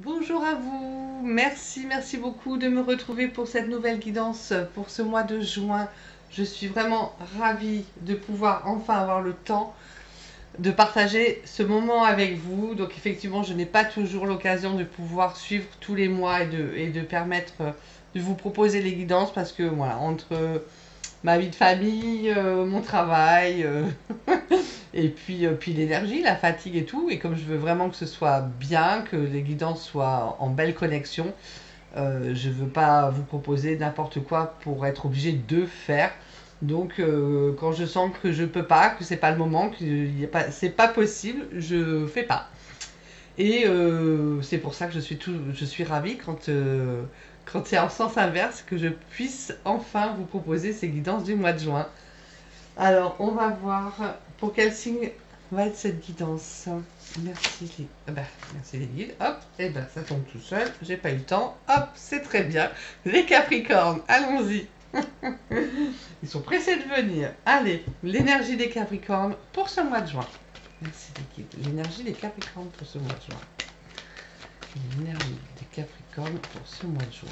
Bonjour à vous, merci beaucoup de me retrouver pour cette nouvelle guidance pour ce mois de juin. Je suis vraiment ravie de pouvoir enfin avoir le temps de partager ce moment avec vous. Donc effectivement, je n'ai pas toujours l'occasion de pouvoir suivre tous les mois et de permettre de vous proposer les guidances parce que voilà, entre ma vie de famille, mon travail, puis l'énergie, la fatigue et tout. Et comme je veux vraiment que ce soit bien, que les guidances soient en belle connexion, je ne veux pas vous proposer n'importe quoi pour être obligé de faire. Donc quand je sens que je peux pas, que c'est pas le moment, que c'est pas possible, je fais pas. Et c'est pour ça que je suis ravie quand c'est en sens inverse que je puisse enfin vous proposer ces guidances du mois de juin. Alors, on va voir pour quel signe va être cette guidance. Merci les guides. Hop, et ben ça tombe tout seul. J'ai pas eu le temps. Hop, c'est très bien. Les Capricornes, allons-y. Ils sont pressés de venir. Allez, l'énergie des Capricornes pour ce mois de juin. Merci les guides. L'énergie des Capricornes pour ce mois de juin. L'énergie des Capricornes pour ce mois de juin.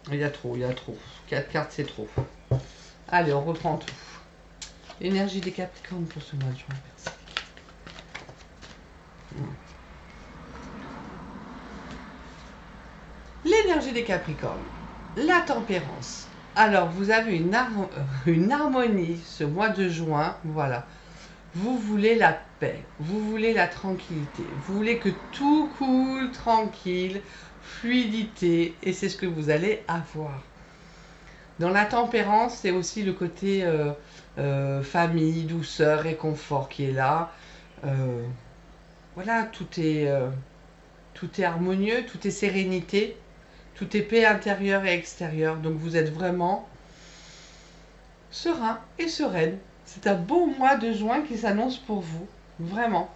Il y a trop, il y a trop. 4 cartes, c'est trop. Allez, on reprend tout. L'énergie des Capricornes pour ce mois de juin, merci. L'énergie des Capricornes. La tempérance. Alors, vous avez une harmonie ce mois de juin. Voilà. Vous voulez la paix. Vous voulez la tranquillité. Vous voulez que tout coule tranquille, fluidité. Et c'est ce que vous allez avoir. Dans la tempérance, c'est aussi le côté famille, douceur, réconfort qui est là. Voilà, tout est harmonieux, tout est sérénité, tout est paix intérieure et extérieure. Donc vous êtes vraiment serein et sereine. C'est un beau mois de juin qui s'annonce pour vous, vraiment.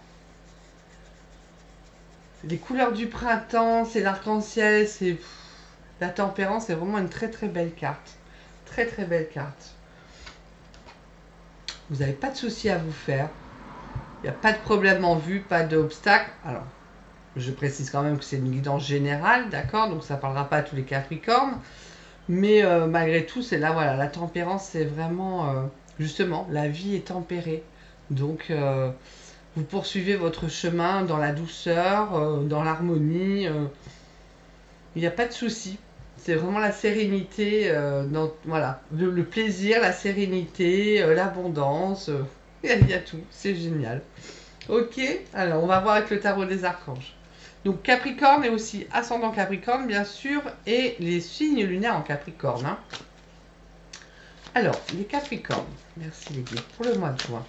C'est les couleurs du printemps, c'est l'arc-en-ciel, c'est la tempérance, c'est vraiment une très belle carte. Très belle carte. Vous n'avez pas de soucis à vous faire. Il n'y a pas de problème en vue, pas d'obstacle. Alors, je précise quand même que c'est une guidance générale, d'accord? Donc ça ne parlera pas à tous les Capricornes. Mais malgré tout, c'est là, voilà, la tempérance, c'est vraiment, justement, la vie est tempérée. Donc, vous poursuivez votre chemin dans la douceur, dans l'harmonie. Il n'y a pas de souci. C'est vraiment la sérénité, voilà, le plaisir, la sérénité, l'abondance. Il y a tout. C'est génial. Ok, alors on va voir avec le tarot des archanges. Donc Capricorne et aussi ascendant Capricorne, bien sûr, et les signes lunaires en Capricorne. Hein. Alors, les Capricornes, merci les guides, pour le mois de juin.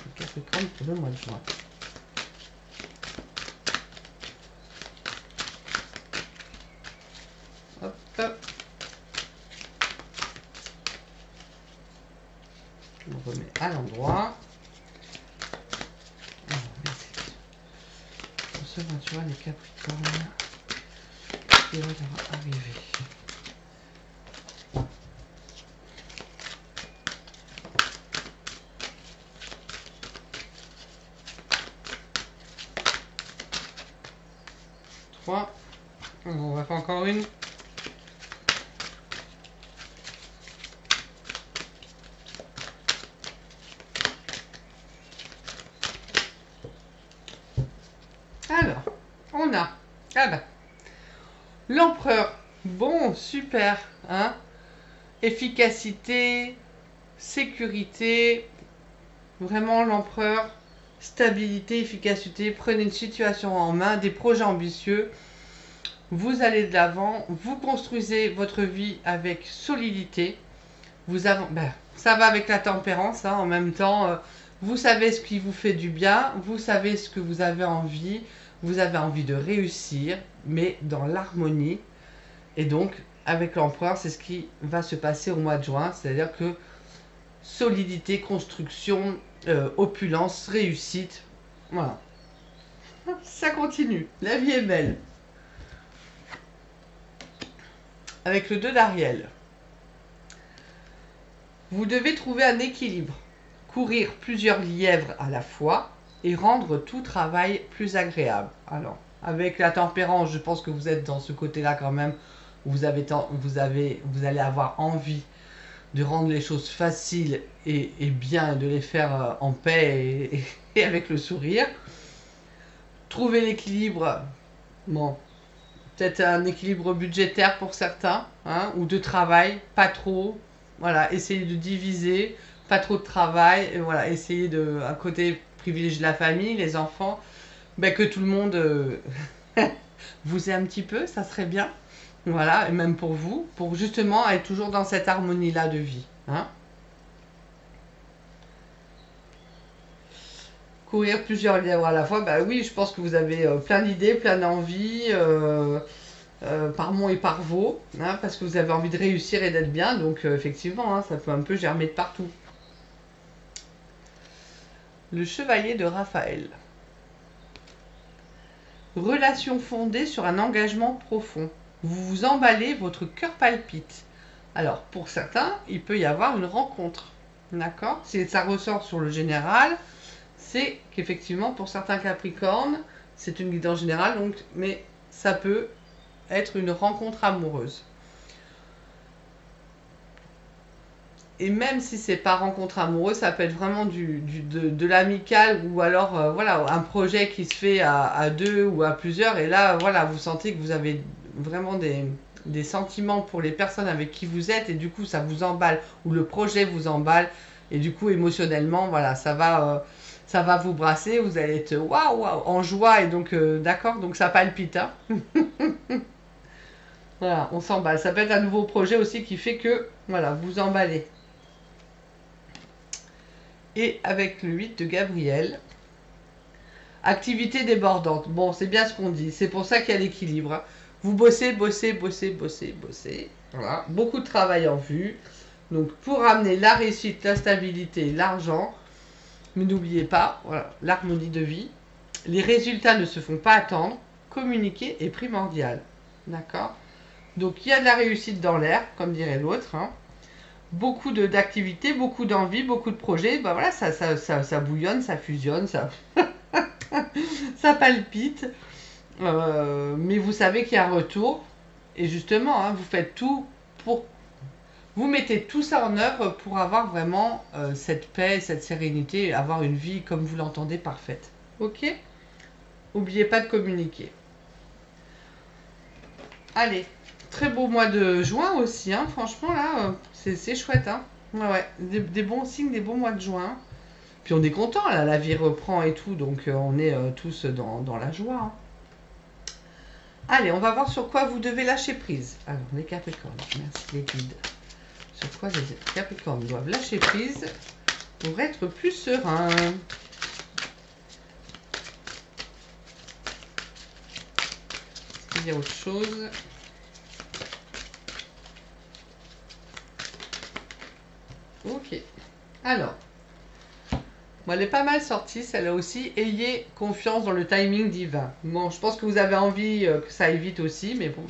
Les Capricornes pour le mois de juin. Hop. On remet à l'endroit. Pour ce mois de juin, les Capricornes, qui va leur arriver. On va faire encore une. Alors, on a l'empereur. Bon, super. Hein, efficacité, sécurité. Vraiment l'empereur. Stabilité, efficacité. Prenez une situation en main, des projets ambitieux. Vous allez de l'avant, vous construisez votre vie avec solidité. Ça va avec la tempérance, hein, en même temps. Vous savez ce qui vous fait du bien, vous savez ce que vous avez envie de réussir, mais dans l'harmonie. Et donc, avec l'empereur, c'est ce qui va se passer au mois de juin, c'est-à-dire que solidité, construction, opulence, réussite, voilà. Ça continue, la vie est belle. avec le 2 d'Ariel. Vous devez trouver un équilibre, courir plusieurs lièvres à la fois et rendre tout travail plus agréable. Alors, avec la tempérance, je pense que vous êtes dans ce côté-là quand même, où vous allez avoir envie de rendre les choses faciles et bien, de les faire en paix et avec le sourire. Trouver l'équilibre, bon, peut-être un équilibre budgétaire pour certains, hein, ou de travail, pas trop. Voilà, essayer de diviser, pas trop de travail, et voilà, essayer de, à côté, privilégier la famille, les enfants, ben, que tout le monde vous ait un petit peu, ça serait bien. Voilà, et même pour vous, pour justement être toujours dans cette harmonie-là de vie. Hein. Courir plusieurs lièvres à la fois, bah oui, je pense que vous avez plein d'idées, plein d'envies, par Mont et par Vaux, hein, parce que vous avez envie de réussir et d'être bien, donc effectivement, hein, ça peut un peu germer de partout. Le chevalier de Raphaël. Relation fondée sur un engagement profond. Vous vous emballez, votre cœur palpite. Alors, pour certains, il peut y avoir une rencontre. D'accord? Si ça ressort sur le général, c'est qu'effectivement, pour certains Capricornes, c'est une guidance générale, donc, mais ça peut être une rencontre amoureuse. Et même si c'est pas rencontre amoureuse, ça peut être vraiment de l'amical ou alors voilà, un projet qui se fait à deux ou à plusieurs. Et là, voilà, vous sentez que vous avez vraiment des sentiments pour les personnes avec qui vous êtes et du coup, ça vous emballe ou le projet vous emballe. Et du coup, émotionnellement, voilà, ça va vous brasser. Vous allez être waouh, waouh, en joie et donc d'accord, donc ça palpite. Hein. Voilà, on s'emballe. Ça peut être un nouveau projet aussi qui fait que voilà, vous emballez. Et avec le 8 de Gabriel, activité débordante. Bon, c'est bien ce qu'on dit. C'est pour ça qu'il y a l'équilibre. Vous bossez, bossez, bossez, bossez, bossez. Voilà. Beaucoup de travail en vue. Donc, pour amener la réussite, la stabilité, l'argent, mais n'oubliez pas, voilà, l'harmonie de vie. Les résultats ne se font pas attendre. Communiquer est primordial. D'accord? Donc, il y a de la réussite dans l'air, comme dirait l'autre. Hein. Beaucoup d'activités, beaucoup d'envie, beaucoup de projets. Ben voilà, ça bouillonne, ça fusionne, ça, ça palpite. Mais vous savez qu'il y a un retour. Et justement, hein, vous faites tout pour... Vous mettez tout ça en œuvre pour avoir vraiment cette paix, cette sérénité, avoir une vie comme vous l'entendez parfaite. Ok? N'oubliez pas de communiquer. Allez, très beau mois de juin aussi, hein. Franchement là, c'est chouette. Hein. Ouais, des bons signes, des bons mois de juin. Puis on est content, là, la vie reprend et tout, donc on est tous dans la joie. Hein. Allez, on va voir sur quoi vous devez lâcher prise. Alors, les Capricornes, merci les guides. Sur quoi les Capricornes doivent lâcher prise pour être plus sereins. Est-ce qu'il y a autre chose? Ok. Alors, bon, elle est pas mal sortie, celle-là aussi. Ayez confiance dans le timing divin. Bon, je pense que vous avez envie que ça aille vite aussi, mais bon.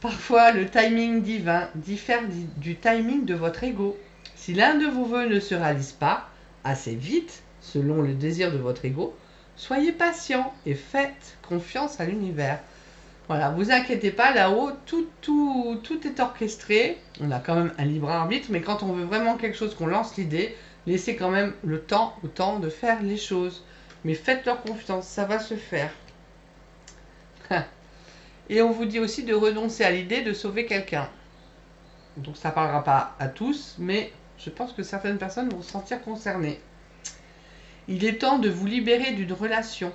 Parfois, le timing divin diffère du timing de votre ego. Si l'un de vos vœux ne se réalise pas assez vite, selon le désir de votre ego, soyez patient et faites confiance à l'univers. Voilà, vous inquiétez pas, là-haut, tout est orchestré. On a quand même un libre arbitre, mais quand on veut vraiment quelque chose, qu'on lance l'idée, laissez quand même le temps au temps de faire les choses. Mais faites-leur confiance, ça va se faire. Et on vous dit aussi de renoncer à l'idée de sauver quelqu'un. Donc ça ne parlera pas à tous, mais je pense que certaines personnes vont se sentir concernées. Il est temps de vous libérer d'une relation.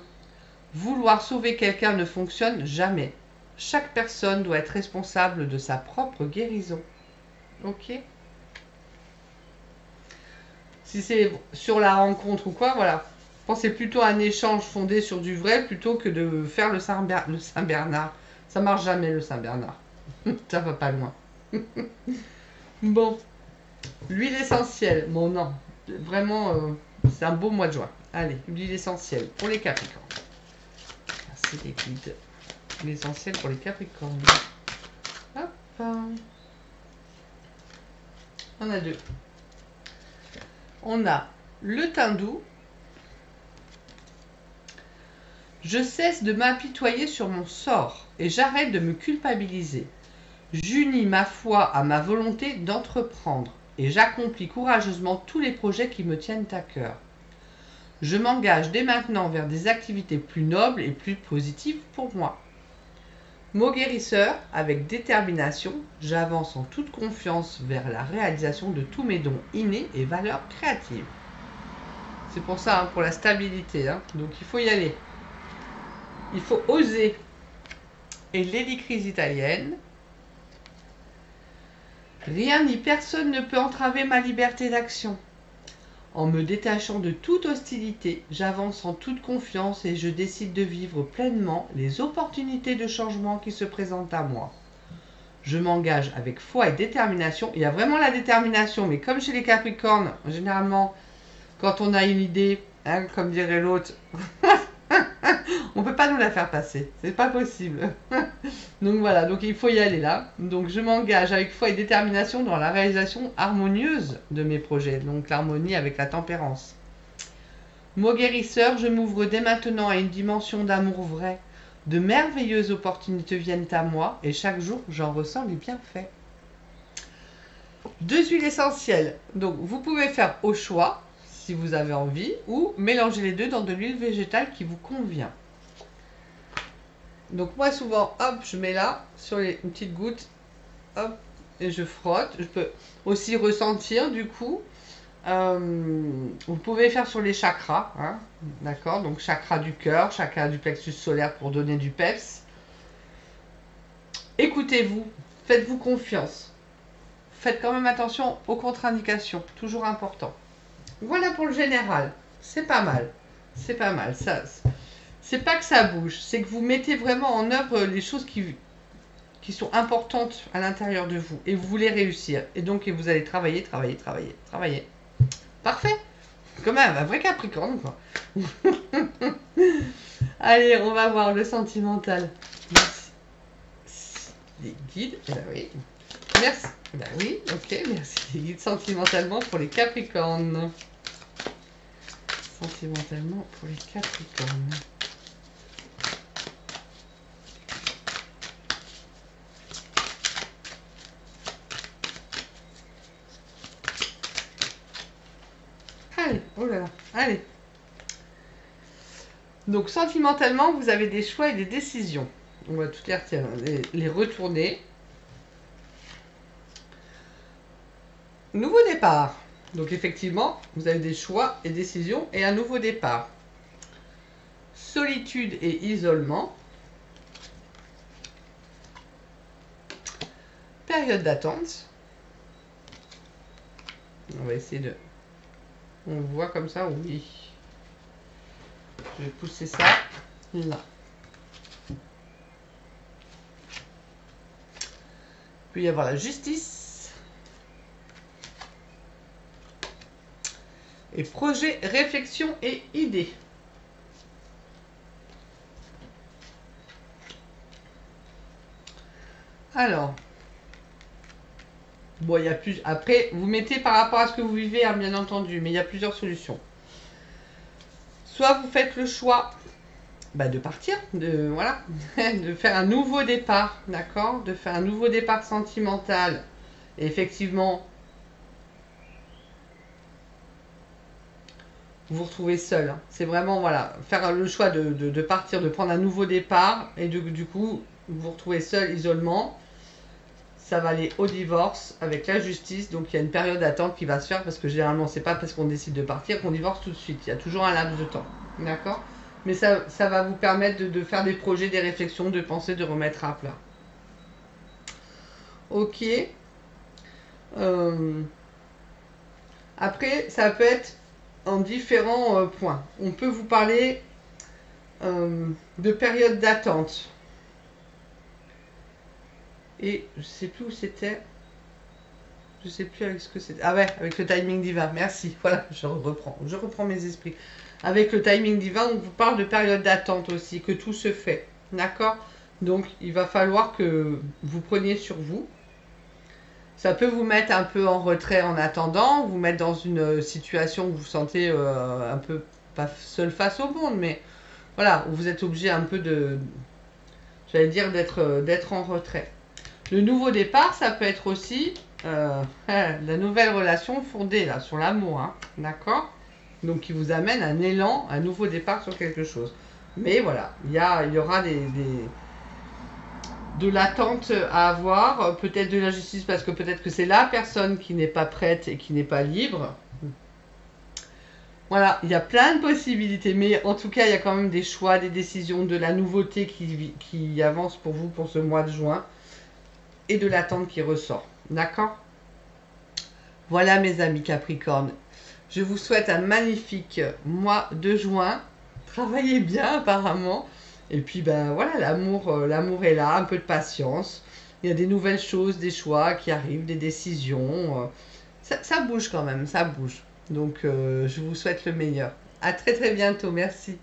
Vouloir sauver quelqu'un ne fonctionne jamais. Chaque personne doit être responsable de sa propre guérison. Ok? Si c'est sur la rencontre ou quoi, voilà. Pensez plutôt à un échange fondé sur du vrai plutôt que de faire le Saint-Bernard. Ça marche jamais le Saint-Bernard. Ça va pas loin. Bon. L'huile essentielle. Bon non. Vraiment, c'est un beau mois de juin. Allez, l'huile essentielle pour les Capricornes. Merci les guides. L'essentiel pour les Capricornes. Hop. On a deux. On a le teint doux. Je cesse de m'apitoyer sur mon sort et j'arrête de me culpabiliser. J'unis ma foi à ma volonté d'entreprendre et j'accomplis courageusement tous les projets qui me tiennent à cœur. Je m'engage dès maintenant vers des activités plus nobles et plus positives pour moi. Mot guérisseur, avec détermination, j'avance en toute confiance vers la réalisation de tous mes dons innés et valeurs créatives. C'est pour ça, hein, pour la stabilité. Hein. Donc il faut y aller. Il faut oser. Et l'hélicrise italienne. Rien ni personne ne peut entraver ma liberté d'action. En me détachant de toute hostilité, j'avance en toute confiance et je décide de vivre pleinement les opportunités de changement qui se présentent à moi. Je m'engage avec foi et détermination. Il y a vraiment la détermination, mais comme chez les Capricornes, généralement, quand on a une idée, hein, comme dirait l'autre, on ne peut pas nous la faire passer. C'est pas possible. Donc voilà, donc il faut y aller là. Donc je m'engage avec foi et détermination dans la réalisation harmonieuse de mes projets. Donc l'harmonie avec la tempérance. Mot guérisseur, je m'ouvre dès maintenant à une dimension d'amour vrai. De merveilleuses opportunités viennent à moi et chaque jour j'en ressens les bienfaits. 2 huiles essentielles. Donc vous pouvez faire au choix si vous avez envie ou mélanger les deux dans de l'huile végétale qui vous convient. Donc moi souvent, hop, je mets là, sur une petite goutte, hop, et je frotte. Je peux aussi ressentir du coup. Vous pouvez faire sur les chakras, hein, d'accord? Donc chakra du cœur, chakra du plexus solaire pour donner du peps. Écoutez-vous, faites-vous confiance. Faites quand même attention aux contre-indications, toujours important. Voilà pour le général, c'est pas mal. C'est pas mal, ça... C'est pas que ça bouge, c'est que vous mettez vraiment en œuvre les choses qui sont importantes à l'intérieur de vous et vous voulez réussir. Et donc vous allez travailler. Parfait. Quand même, un vrai Capricorne, quoi. Allez, on va voir le sentimental. Merci. Les guides, oui. Merci. Ben oui, ok, merci. Les guides sentimentalement pour les Capricornes. Sentimentalement pour les Capricornes. Allez, oh là là, allez. Donc sentimentalement, vous avez des choix et des décisions. On va toutes les retourner. Nouveau départ. Donc effectivement, vous avez des choix et décisions et un nouveau départ. Solitude et isolement. Période d'attente. On va essayer de... On voit comme ça, oui. Je vais pousser ça là. Puis il y avoir la justice. Et projet, réflexion et idée. Alors. Bon, il y a plus. Après, vous mettez par rapport à ce que vous vivez, hein, bien entendu, mais il y a plusieurs solutions. Soit vous faites le choix de partir, voilà, de faire un nouveau départ, d'accord, de faire un nouveau départ sentimental. Et effectivement, vous vous retrouvez seul. Hein. C'est vraiment, voilà, faire le choix de partir, de prendre un nouveau départ, et du coup, vous vous retrouvez seul, isolement. Ça va aller au divorce avec la justice, donc il y a une période d'attente qui va se faire parce que généralement c'est pas parce qu'on décide de partir qu'on divorce tout de suite, il y a toujours un laps de temps, d'accord? Mais ça va vous permettre de faire des projets, des réflexions, de penser, de remettre à plat. Ok. Après, ça peut être en différents points. On peut vous parler de période d'attente. Et je sais plus où c'était. Je sais plus avec ce que c'était. Ah ouais, avec le timing divin. Merci. Voilà, je reprends mes esprits. Avec le timing divin, on vous parle de période d'attente aussi, que tout se fait. D'accord? Donc, il va falloir que vous preniez sur vous. Ça peut vous mettre un peu en retrait en attendant, vous mettre dans une situation où vous vous sentez un peu pas seul face au monde, mais voilà, où vous êtes obligé un peu de, j'allais dire, d'être en retrait. Le nouveau départ, ça peut être aussi la nouvelle relation fondée là, sur l'amour, hein, d'accord? Donc qui vous amène un élan, un nouveau départ sur quelque chose. Mais voilà, il y aura de l'attente à avoir, peut-être de l'injustice parce que peut-être que c'est la personne qui n'est pas prête et qui n'est pas libre. Voilà, il y a plein de possibilités, mais en tout cas, il y a quand même des choix, des décisions, de la nouveauté qui avance pour vous pour ce mois de juin et de l'attente qui ressort. D'accord? Voilà mes amis Capricorne. Je vous souhaite un magnifique mois de juin. Travaillez bien apparemment. Et puis ben voilà, l'amour est là, un peu de patience. Il y a des nouvelles choses, des choix qui arrivent, des décisions. Ça bouge quand même, ça bouge. Donc je vous souhaite le meilleur. À très très bientôt, merci.